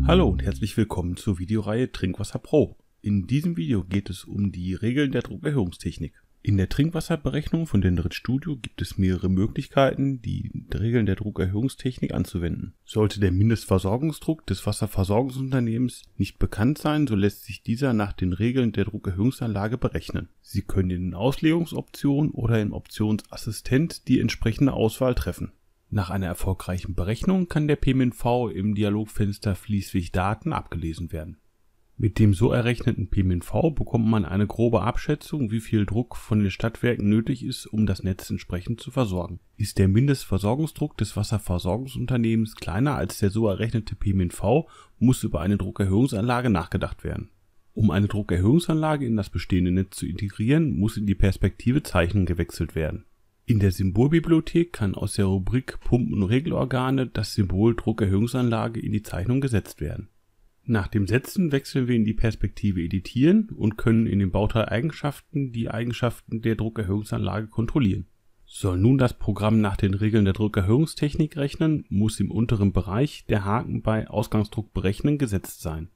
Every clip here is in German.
Hallo und herzlich willkommen zur Videoreihe Trinkwasser Pro. In diesem Video geht es um die Regeln der Druckerhöhungstechnik. In der Trinkwasserberechnung von Dendrit Studio gibt es mehrere Möglichkeiten, die Regeln der Druckerhöhungstechnik anzuwenden. Sollte der Mindestversorgungsdruck des Wasserversorgungsunternehmens nicht bekannt sein, so lässt sich dieser nach den Regeln der Druckerhöhungsanlage berechnen. Sie können in den Auslegungsoptionen oder im Optionsassistent die entsprechende Auswahl treffen. Nach einer erfolgreichen Berechnung kann der PMNV im Dialogfenster Fließweg Daten abgelesen werden. Mit dem so errechneten PMNV bekommt man eine grobe Abschätzung, wie viel Druck von den Stadtwerken nötig ist, um das Netz entsprechend zu versorgen. Ist der Mindestversorgungsdruck des Wasserversorgungsunternehmens kleiner als der so errechnete PMNV, muss über eine Druckerhöhungsanlage nachgedacht werden. Um eine Druckerhöhungsanlage in das bestehende Netz zu integrieren, muss in die Perspektive Zeichnung gewechselt werden. In der Symbolbibliothek kann aus der Rubrik Pumpen und Regelorgane das Symbol Druckerhöhungsanlage in die Zeichnung gesetzt werden. Nach dem Setzen wechseln wir in die Perspektive Editieren und können in den Bauteil Eigenschaften die Eigenschaften der Druckerhöhungsanlage kontrollieren. Soll nun das Programm nach den Regeln der Druckerhöhungstechnik rechnen, muss im unteren Bereich der Haken bei Ausgangsdruck berechnen gesetzt sein.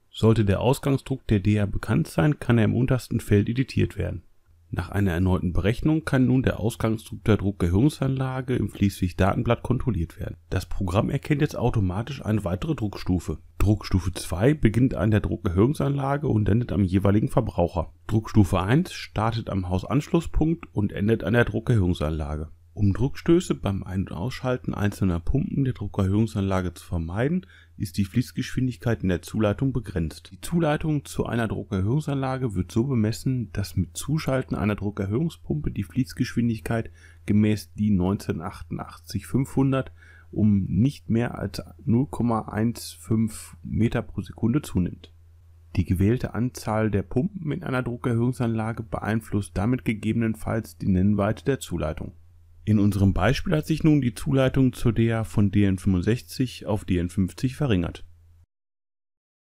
Sollte der Ausgangsdruck der DA bekannt sein, kann er im untersten Feld editiert werden. Nach einer erneuten Berechnung kann nun der Ausgangsdruck der Druckerhöhungsanlage im Fließweg Datenblatt kontrolliert werden. Das Programm erkennt jetzt automatisch eine weitere Druckstufe. Druckstufe 2 beginnt an der Druckerhöhungsanlage und endet am jeweiligen Verbraucher. Druckstufe 1 startet am Hausanschlusspunkt und endet an der Druckerhöhungsanlage. Um Druckstöße beim Ein- und Ausschalten einzelner Pumpen der Druckerhöhungsanlage zu vermeiden, ist die Fließgeschwindigkeit in der Zuleitung begrenzt. Die Zuleitung zu einer Druckerhöhungsanlage wird so bemessen, dass mit Zuschalten einer Druckerhöhungspumpe die Fließgeschwindigkeit gemäß DIN 1988-500 um nicht mehr als 0,15 Meter pro Sekunde zunimmt. Die gewählte Anzahl der Pumpen in einer Druckerhöhungsanlage beeinflusst damit gegebenenfalls die Nennweite der Zuleitung. In unserem Beispiel hat sich nun die Zuleitung zur DA von DN65 auf DN50 verringert.